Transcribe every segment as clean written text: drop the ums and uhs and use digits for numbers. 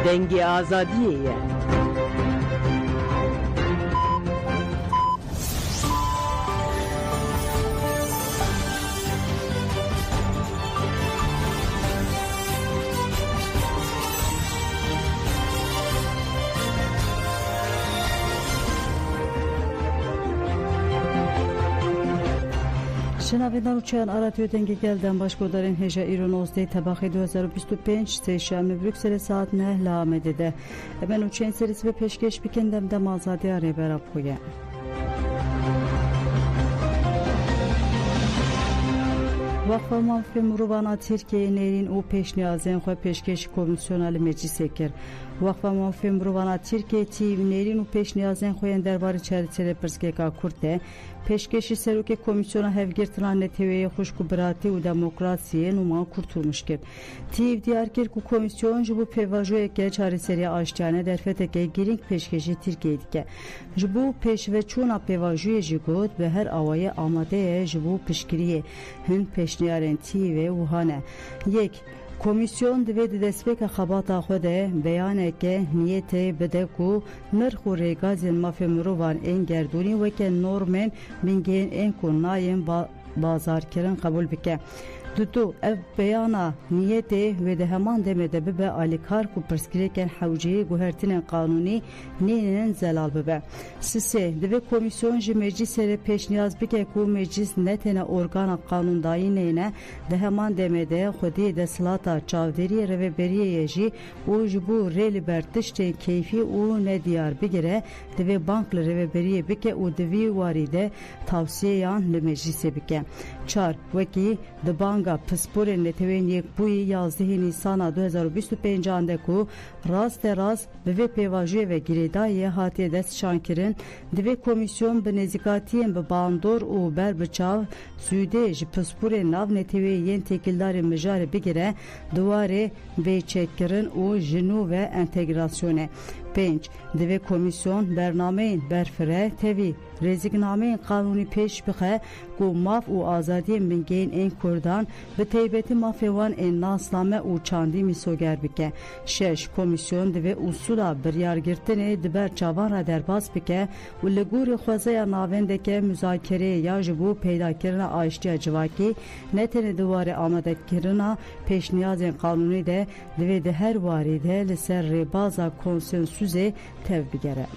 Dengi azadiye. شنوندگان چند رادیو دنگی گلدن باشگودارین هجا ایرونوزده طبقه 2025 سه‌شنبه بروکسل ساعت 9 لامده ده. من چند سریس به پیشکش بکندم دم آزادی آره برای پویه. وقفه موافق مروان ترکیه نیرین او پیشنیازن خو پیشکش کمیسیونال مجلس کرد. وقفه موافق مروان ترکیه تیو نیرین او پیشنیازن خو درباره چارچوب پرسکا کرده. پیشکشی سروک کمیسیون هفگرتنان نتیوی خوشگبراتی و دموکراسی نما kurtulmuş کرد. تیو دیار کرد که کمیسیون جبو پیواجوی که چارچوبی آشتیانه در فتکه گرینگ پیشکشی ترکیه دیگه. جبو پیشو چونا پیواجوی جگود به هر آوای آماده جبو پیشگیری هن پیشنیارن تیو و هانه. یک کمیسیون دوید دستپک خباتا خوده بیانه که نیت بده کو نرخ و ریگاز مافی مروان این گردونی و که نورمن بینگین این کنایم بازار کرن قبول بکه. دو اف بیانا نیت و ده همان دمده به آلیکار کو پرسکریکن حوجی گوهرتین قانونی نینن زلال ببه. سه دوی کمیسیون جی مجلس سر پیشنیاز بکه کو مجلس نتنه ارگان قانوندایی نینه ده همان دمده خودی دستلاتا چاودری روبریه جی او جبو ریل برتشت کیفی او ندیار بگیره دوی بانک روبریه بکه او دوی واریده توصیه یان لمجلس بکه. 4 وکی د بانگا پسپور نتوین یک بوی 11 نیسان 2025 آنده کو راست به پیواجوی و گریدای هاتی دست شانکرین دوی کمیسیون به نزیکاتین به باندور و بر بچاو سویده جی پسپور ناو نتوین ین تکیلدار مجار بگیره دواره به چکرین و جنو و انتگراسیونه. 5 دوی کمیسیون برنامه برفره تیوی رزیگنامه قانونی پیش بخه کو ماف و آزادی منگین این کردان به تیبت مافیوان این ناسنامه و چاندی میسوگر بکه. 6 کمیسیون دوی اصولا بریارگرتن دبر چاوان را درباز بکه و لگور خوزه ناونده که مذاکره یا جبو پیدا کرن آشتی جواکی نتن دواره آمده کرن پیشنیاز قانونی ده دوی ده هر واریده لسر ربازا کنسنسوزه تف بگره.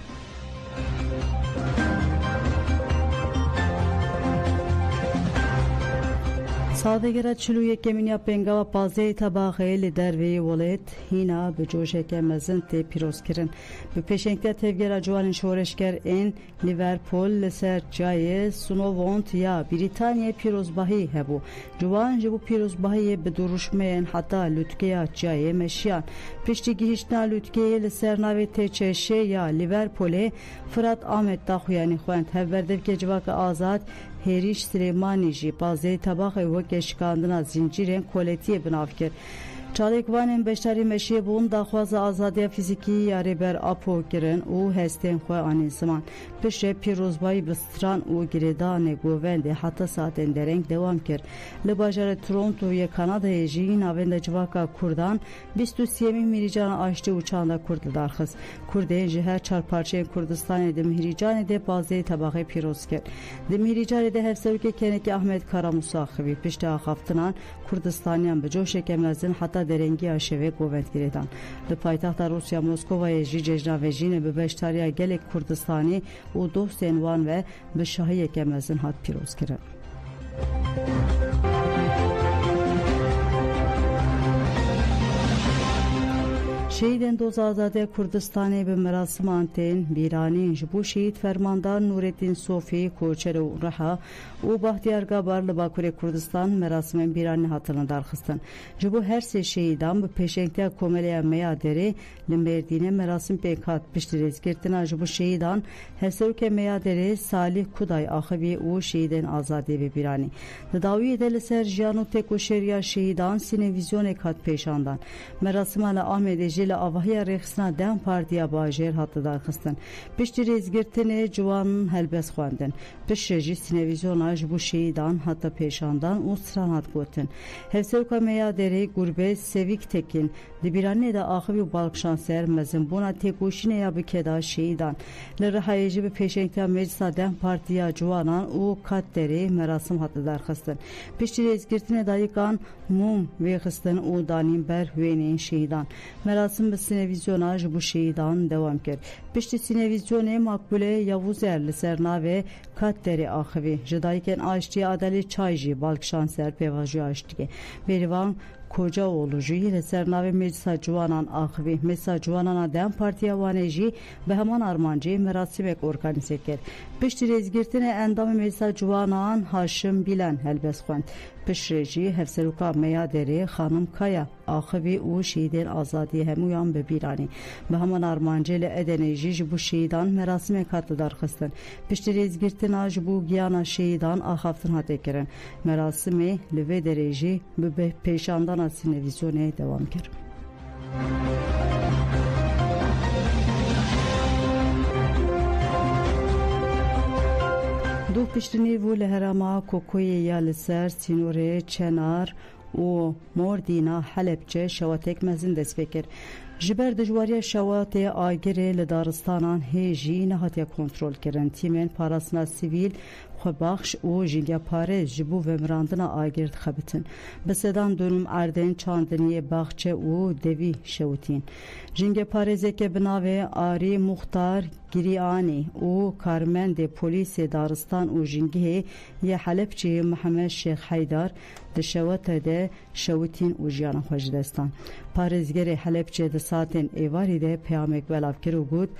سادگرا چلوی کمینیا پنگا و پازه طبقه لدروی ولایت هینا به جوشه که مزن تی پیروز کرن. به پیشنگت تفگرا جوان شورشگر این لیورپول لسر جای سنوونت یا بریتانیا پیروزباهی هبو. جوان جبو پیروزباهی به دروشمین حتی لوتکیا جای مشیان. پشتیگی هشنا لوتکی لسر ناوی تچشه یا لیورپول فرات آمد داخویانی خوند. هفبردف که جواک آزاد هریش سلیمانی جی پازه طبقه و کشکاندنا زنجیرین کولتیه بناف کرد. چالکوانین بشتری مشیه بون داخواز آزادی فیزیکی یاری بر اپو کرن او هستین خواه آنین زمان. پشه پیروزبایی بستران او گریدان گوونده حتی ساعتین درنگ دوام کرد. لباجار تورنتو و کانادا جی ناوند جواکا کردان 23 میلیجان آشتی اوچاندا کرد دارخص. کرده جهر چار پارچه کردستان دمهریجان ده بازه طبقه پیروز کرد. دمهریجان ده هفسروک کنک احمد کاراموساخوی پشت آخافتنان کردستانیان به جوش کمازن حتی درنگی آشوه گووند گریدان. لپایتخت روسیا مسکو جی ججنا و جین به بشتاریا گلک کردستانی و دوستین وان و به شاهی کمازن هات پیروز کرد. شهیدن دوز آزاده کردستانی به مراسم آنتین بیرانی جبو شهید فرماندار نورالدین صوفی کوچر و رها و بختیارگاه بار لباکور کردستان مراسم بیرانی هاتلن درخستن. جبو هر سه شهیدان به پیشنگتی کمالی میادری لمبردین مراسم پیکات پشتریز گرتن. جبو شهیدان هسر که میادری صالح کدای آخوی و شهیدن آزادی به بیرانی. داوی دل سر جیانو تکوشریا شهیدان سینویزیون کات پیشاندن. مراسم آل احمد ile avahiya rexsina dem partiya bajêr hatı darxistin. Piştî rêzgirtinê ciwanan helbest xwendin. Piştre jî sînevizyona ji bo şehîdan hata pêşandan û stran hat gotin. Hevseruka Meya Derê Gurbet Sevîk Tekin di bîranê de axivî û balkşanser mezinbûna têkoşînê ya bikeda şehîdan. Li Rihayê jî bi pêşengtiya Meclisa Dem Partiya Ciwanan û Kat Derê merasim hatı darxistin. Piştî rêzgirtinê dayikan mum vêxistin û danîn ber wêneyên şehîdan. Merasim bi sînevizyona ji bo şehîdan dewam kir. Piştî sînevizyonê Makbule Yavûzer li ser navê Kat Derê axivî. Ji dayikên Aştiya Adalê Çay jî balkşanser pêvajoya Aştiyê. Bêrîvan Kocaoğlu jî li ser navê Meclisa Ciwanan axivî. Meclisa Ciwanan Dem Partiya Wanê jî bi heman armancê merasîmek organîze kir. Piştî rêzgirtinê endamê Meclisa Ciwanan Haşim Bilen helbest xwend. Piştre jî Hevseruka Meya Derê Xanım Kaya axivî û şehîdên azadiyê hemûyan bi bîranî. Bi heman armancê li Edenê jî ji bo şehîdan merasîmek hatı darxistin. Piştî rêzgirtina ji bo giyana şehîdan axaftin hate kirin. Merasimê li vê derê jî bi pêşandana sînevizyonê dewam kir. Du piştînî li Herêma Kokoyê ya li ser sînorê Çenar û Mordîna Helepçe şewatek mezin dest pê kir. Ji ber dijwariya şewatê agirê li daristanan hê jî nehatiye kontrol kirin. Tîmên parastina sivîl xwebaxş û jînga parêz ji bo vemirandina agir dixebitin. Bi sedan dûnum erdên Çandiniyê Baxçe û Devî şewitîn. Jînga parêzeke bi navê Arî Muxtar Girîanî û karmendê polîsê daristan û jîngihê yê Helepçeyê Mihemed Şêx Heydar di şewatê de şewitîn û jiyana xwe ji destan. Parêzgerê Helepçe di satên êvarî de peyamek belav kir û got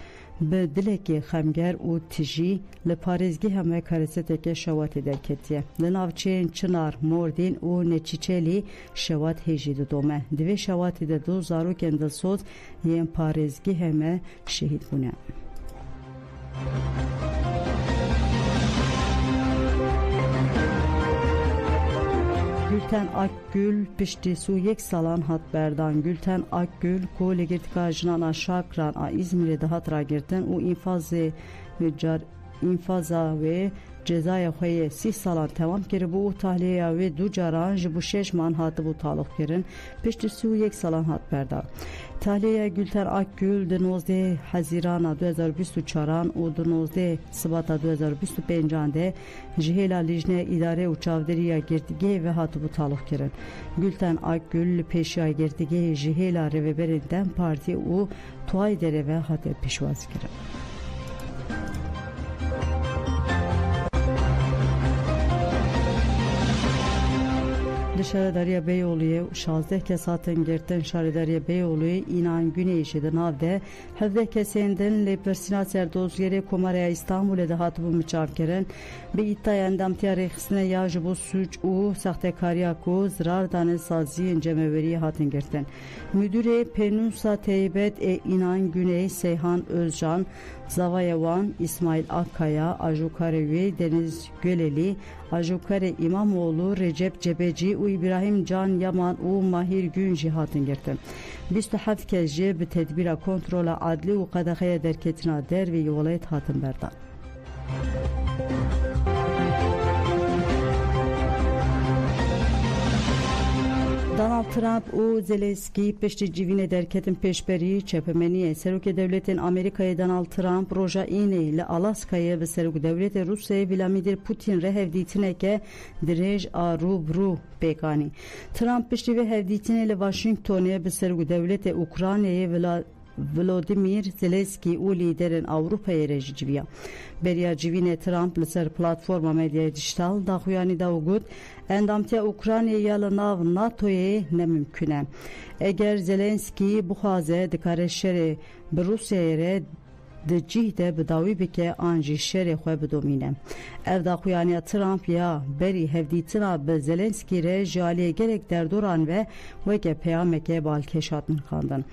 bi dilekê xemger û tijî li parêzgeha me kareseteke şewatê derketiye. Li navçeyên Çınar, Mordîn û Neçîçelî şewat hê jî didome. Di vê şewatê de du zarokên dilsoz yên parêzgehê me şehîd bûne. Gülten Akgül piştî yek salan hat berdan. Gülten Akgül ku li girtika jinana Şakran a İzmirê de hat ragirtin û înfaza wê cezaya xwe yê 30 salan temam kiribû û tahliyeya wê du caran ji bo 6 man hatibû talûq kirin. Piştî 31 salan hat berdan. Tahliyeya Gülten Akgül di 19 Hezîrana 2024 û di 19 Sibata 2025 de ji hêla lijnê îdare û çavderiya girtîgehê ve hatibû talûq kirin. Gülten Akgül li pêşiya girtîgehê ji hêla rêveberên Dem Partî û Tuay Derê ve hate pêşwazî kirin. Di şaredariya Beyoğlu'ya 16 kes hatin girtin. Şaredariya Beyoğlu'ya İnan Güneyşi de navde 17 kesendin li Persina Serdozgeri Komarya İstanbul'e de hatibû miçav kirin. Bi iddiaya endamtiya rêxistinê ya ji bo suç û saxtekariya ku zirar danê saziyên cemeveriye hatin girtin. Müdürê Penûsa Teybet İnan Güney Seyhan Özcan, Zavaya wan İsmail Akkaya, ajukarê wê Deniz Göleli, ajukarê İmamoğlu Recep Cebeci û İbrahim Can Yaman û Mahir Gün jî hatin girtin. 27 kes jî bi tedbîra kontrola adlî û qedexeya derketina dervê welayet hatin berdan. Donald Trump û Zelenskî piştî civînê derketin pêşberî çepemeniyê Serokê Devletên Amerîkayê Donald Trump roja înê li Alaskayê bi Serokê Devletê Rûsyayê Vladimir Putin re hevdîtineke dirêj a rûbirû pêkanî. Trump piştî vê hevdîtinê li Washingtonê bi Serokê Devletê Ukraynayê Volodymyr Zelenskî û lîderên Ewropayê re jî civiya. Beriya civînê Trump li ser platforma medyaya dijîtal daxuyanî da û got endamtiya Ukraynayê ya li nav NATOyê nemimkün e. Eger Zelenskî bixwaze dikare şerê bi Rûsyayê re د جih de bi dawî bike an jî şerê xwe bidomîne. Ev daxuyaniya Trump ya berî hevdîtina bi Zelenskî re ji aliyê gelek derdoran ve weke peyameke balkêş hatin xandin.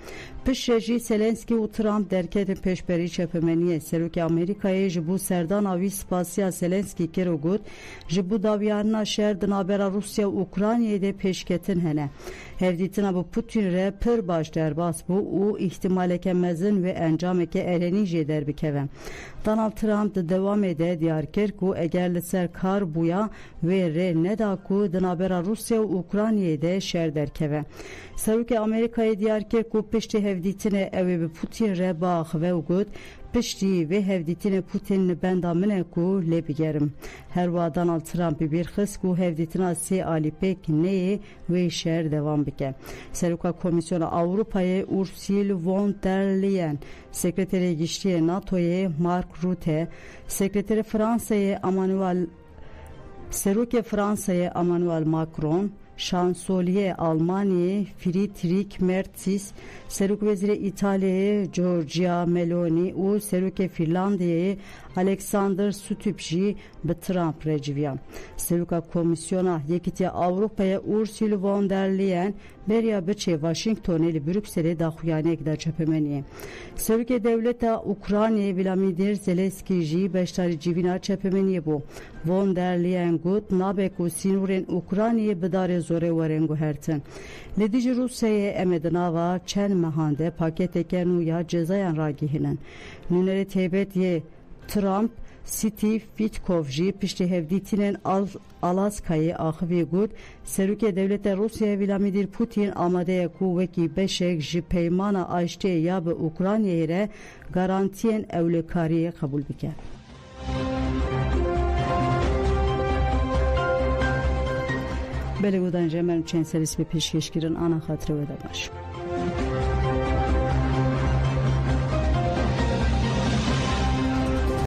Piştre jî Zelenskî û Trump derketin pêşberî çepemeniyê Serokê Amerîkayê ji bo serdana wî spasiya Zelenskî kir û got ji bo dawiyanina şer di navbera Rusya û Ukraynayê de pêşketin hene. Hevdîtina bi Putin re pir baş derbas bû û îhtimaleke mezin ve encameke erenî jê derbikeve. Donald Trump di dewamê de diyar kir ku eger li ser kar bûya wê rê neda ku di navbera Rusya û Ukraynayê de şer derkeve. Serokê Amerîkayê diyar kir ku piştî hevdîtinê ew ê bi Putin re biaxive û got piştî vê hevdîtinê Putin li benda min e ku lê bigerim. Herwa Donald Trump bir xist ku hevdîtina sê alîpêk neyê wê şer devam bike. Seroka Komisyona Avrupayê Ursula von der Leyen, Sekreterê Giştiyê NATOyê Mark Rutte, Sekreterê Fransayê Serokê Fransayê Emmanuel Macron, Şansölye Almanya'yı Friedrich Merz, Serok Veziri İtalya'yı Giorgia Meloni û Serokê Finlandiya'yı Alexander Stubb jî bi Trump re civiyan. Seroka Komisyona Yekîtiya Avrupa'ya Ursula von der Leyen beriya biçe Washingtonê li Brükselê daxuyaniyek derçepemeniye. Serokê Devleta Ukraynayê Volodymyr Zelenskî jî beşdarî civîna çepemeniye bû. Von der Leyen got nabe ku sînorên Ukraynayê bi darê zorê werin guhertin. Li dijî Rusyayê em ê di nava çend mehan de paketeke nû ya cezayan ragihînin. Nûnerê taybetiyê Trump Steve Witkoff jî piştî hevdîtinên Alaskayê axivî got Serokê Devleta Rusyayê Vladimir Putin amade ye ku wekî beşek ji peymana aştiyê ya bi Ukraynayê re garantiyên ewlekariyê qebûl bike. Belê godan jemen çend servis bi pêşkêşkirin ana xatirê we de baş.